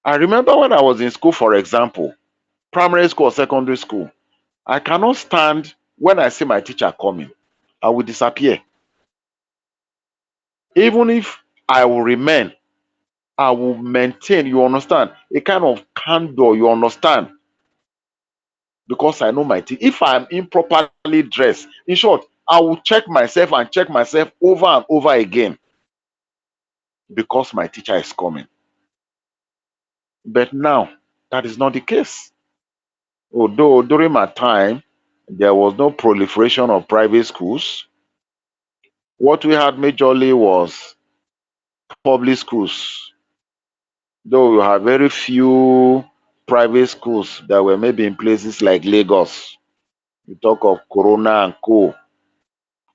I remember when I was in school, for example, primary school or secondary school, I cannot stand when I see my teacher coming. I will disappear. Even if I will remain, I will maintain, you understand, a kind of candor, you understand, because I know my teacher. If I'm improperly dressed, in short, I will check myself and check myself over and over again because my teacher is coming. But now, that is not the case. Although during my time, there was no proliferation of private schools, what we had majorly was public schools. Though we had very few private schools that were maybe in places like Lagos. You talk of Corona and Co.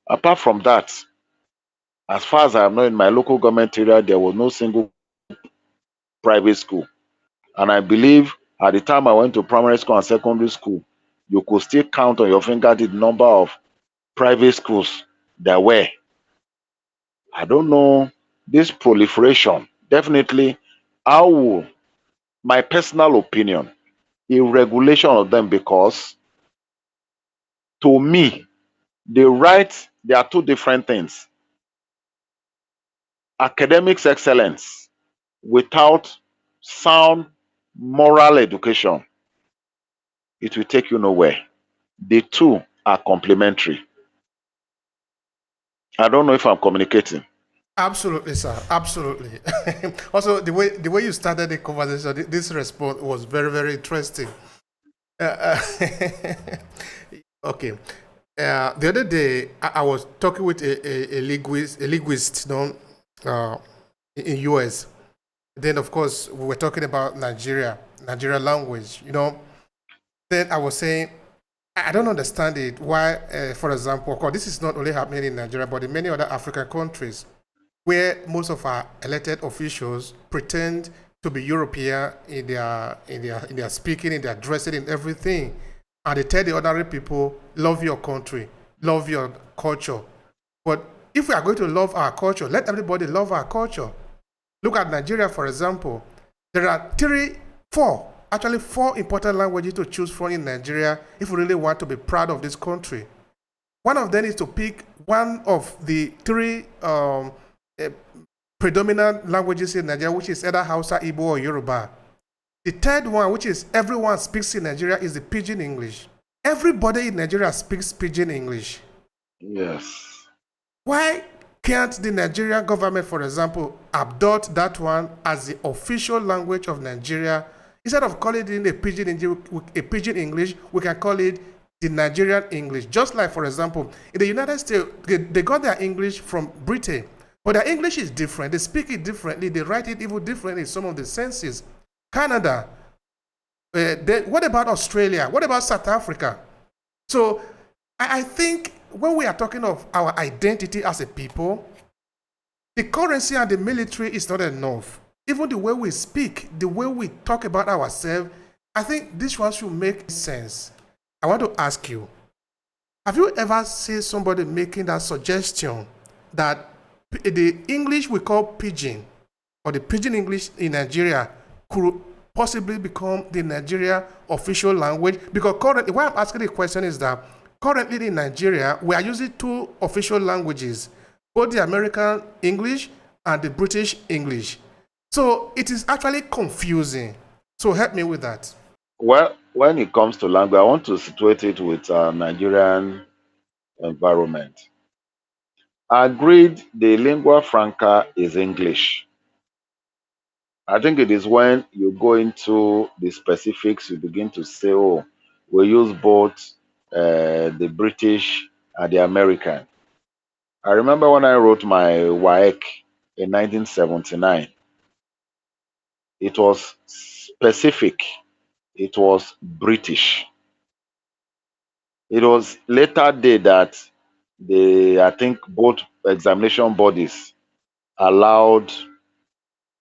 Apart from that, as far as I know, in my local government area, there was no single private school. And I believe at the time I went to primary school and secondary school, you could still count on your finger the number of private schools there were. I don't know this proliferation. Definitely, I will, my personal opinion, a regulation of them because to me, the right, there are two different things. Academics excellence without sound moral education, it will take you nowhere. The two are complementary. I don't know if I'm communicating. Absolutely, sir. Absolutely. Also, the way you started the conversation, this response was very, very interesting. Uh, okay. The other day, I was talking with a linguist, uh, in US. Then, of course, we were talking about Nigeria language. Then I was saying, I don't understand it. Why, for example, of course, this is not only happening in Nigeria, but in many other African countries, where most of our elected officials pretend to be European in their speaking, in their dressing, in everything, and they tell the ordinary people, "Love your country, love your culture." But if we are going to love our culture, let everybody love our culture. Look at Nigeria, for example. There are actually four important languages to choose from in Nigeria if we really want to be proud of this country. One of them is to pick one of the three predominant languages in Nigeria, which is either Hausa, Igbo, or Yoruba. The third one, which is everyone speaks in Nigeria, is the Pidgin English. Everybody in Nigeria speaks Pidgin English. Yes. Why can't the Nigerian government, for example, adopt that one as the official language of Nigeria? Instead of calling it a Pidgin English, we can call it the Nigerian English. Just like, for example, in the United States, they got their English from Britain, but their English is different. They speak it differently. They write it even differently in some of the senses. Canada. What about Australia? What about South Africa? So I think when we are talking of our identity as a people, the currency and the military is not enough. Even the way we speak, the way we talk about ourselves, I think this one should make sense. I want to ask you, have you ever seen somebody making that suggestion that the English we call pidgin or the pidgin English in Nigeria could possibly become the Nigeria official language? Because currently, why I'm asking the question is that currently in Nigeria, we are using two official languages, both the American English and the British English. So it is actually confusing. So help me with that. Well, when it comes to language, I want to situate it with Nigerian environment. Agreed, the lingua franca is English. I think it is when you go into the specifics, you begin to say, oh, we use both the British and the American. I remember when I wrote my WAEC in 1979, it was specific, it was British. It was later day that I think both examination bodies allowed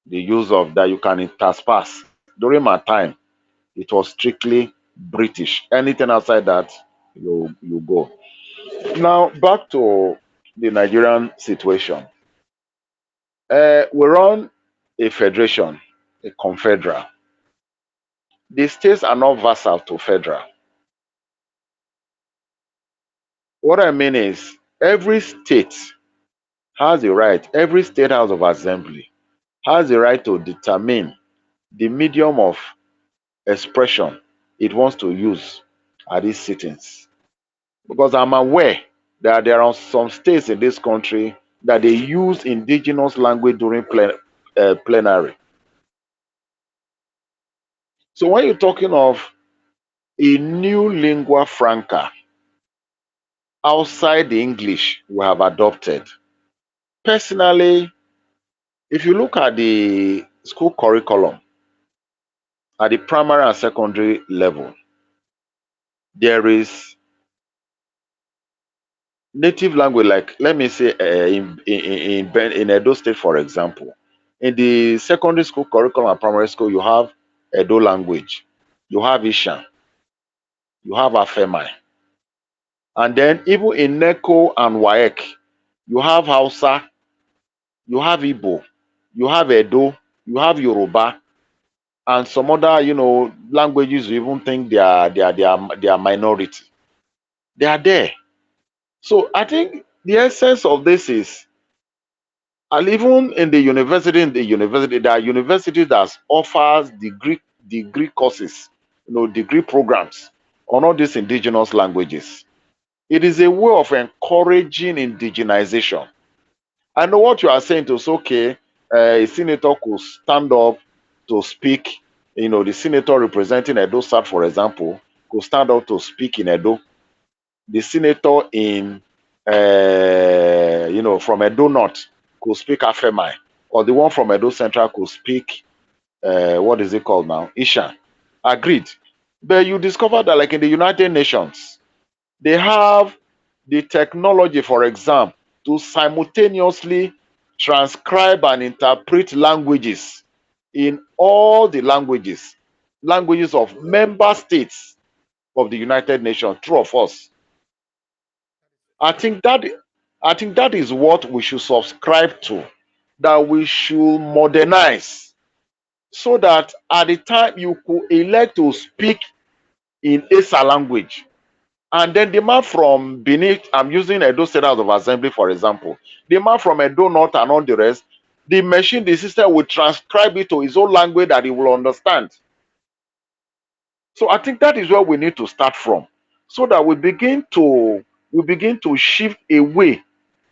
the use of that you can intersperse. During my time, it was strictly British. Anything outside that, you go. Now back to the Nigerian situation. We run a federation, a confederal. the states are not vassal to federal. What I mean is every state has the right, every state house of assembly has the right to determine the medium of expression it wants to use at these sittings. Because I'm aware that there are some states in this country that they use indigenous language during plenary. So when you're talking of a new lingua franca outside the English we have adopted, personally, if you look at the school curriculum at the primary and secondary level, there is native language, like let me say in Edo State, for example. In the secondary school curriculum and primary school, you have Edo language, you have Ishan, you have Afemai. And then even in NECO and WAEC, you have Hausa, you have Igbo, you have Edo, you have Yoruba, and some other, languages you even think they are minority. They are there. So I think the essence of this is, and even in the university, there are universities that offers degree courses, degree programs on all these indigenous languages. It is a way of encouraging indigenization. I know what you are saying to say, okay, a senator could stand up to speak, the senator representing Edo State, for example, could stand up to speak in Edo. The senator in, from Edo North could speak Afemai, or the one from Edo Central could speak, what is it called now? Ishan. Agreed. But you discover that, like in the United Nations, they have the technology, for example, to simultaneously transcribe and interpret languages in all the languages of member states of the United Nations, true of us. I think that I think that is what we should subscribe to, that we should modernize, so that at the time you could elect to speak in Esa language, and then the man from Benin, I'm using Edo State House of Assembly for example, the man from Edo North and all the rest, the system will transcribe it to his own language that he will understand. So I think that is where we need to start from, so that we begin to shift away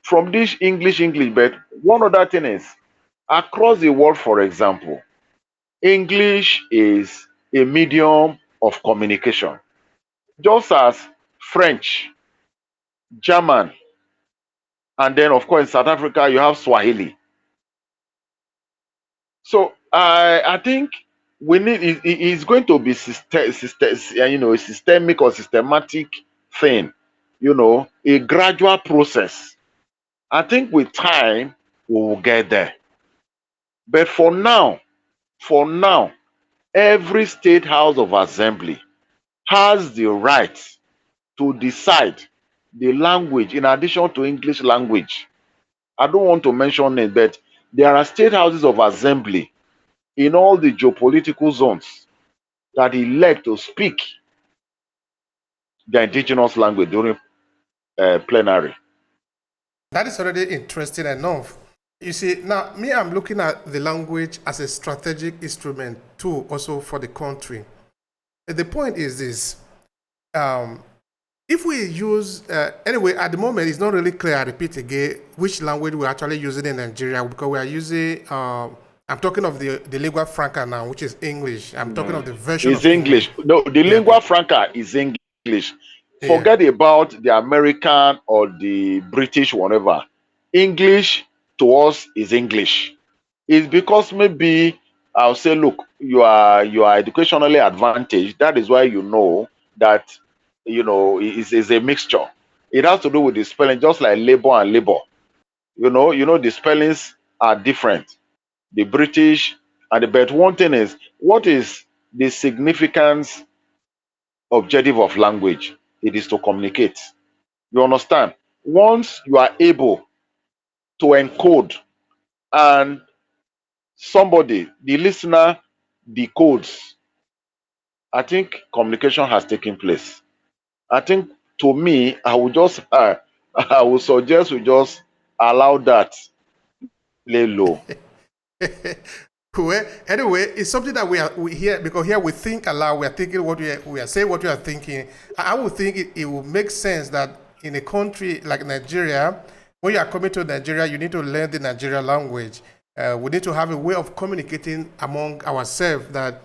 from this English. But one other thing is, across the world, for example, English is a medium of communication, just as French, German, and then of course in South Africa you have Swahili. So I think we need it's going to be a systemic or systematic thing, a gradual process. I think with time we will get there. But for now, every state house of assembly has the right to decide the language in addition to English language. I don't want to mention it, but there are state houses of assembly in all the geopolitical zones that elect to speak the indigenous language during plenary. That is already interesting enough. You see, now me, I'm looking at the language as a strategic instrument too, also for the country. The point is this: um, if we use anyway, at the moment, it's not really clear. I repeat again, which language we're actually using in Nigeria, because we are using. I'm talking of the lingua franca now, which is English. I'm talking of the version It's of English. English. No, the Yeah, lingua franca is English. yeah. Forget about the American or the British, whatever. English to us is English. It's because maybe I'll say, look, you are educationally advantaged. That is why you know that is a mixture. It has to do with the spelling, just like labor and labor. The spellings are different. The British and the, but one thing is, what is the significance objective of language? It is to communicate. You understand? Once you are able to encode, and somebody, the listener, decodes, I think communication has taken place. I think to me, I would just I would suggest we just allow that lay low. Well, anyway, it's something that we hear because here we think aloud. We are thinking what we are saying what we are thinking. I would think it would make sense that in a country like Nigeria, when you are coming to Nigeria, you need to learn the Nigerian language. We need to have a way of communicating among ourselves that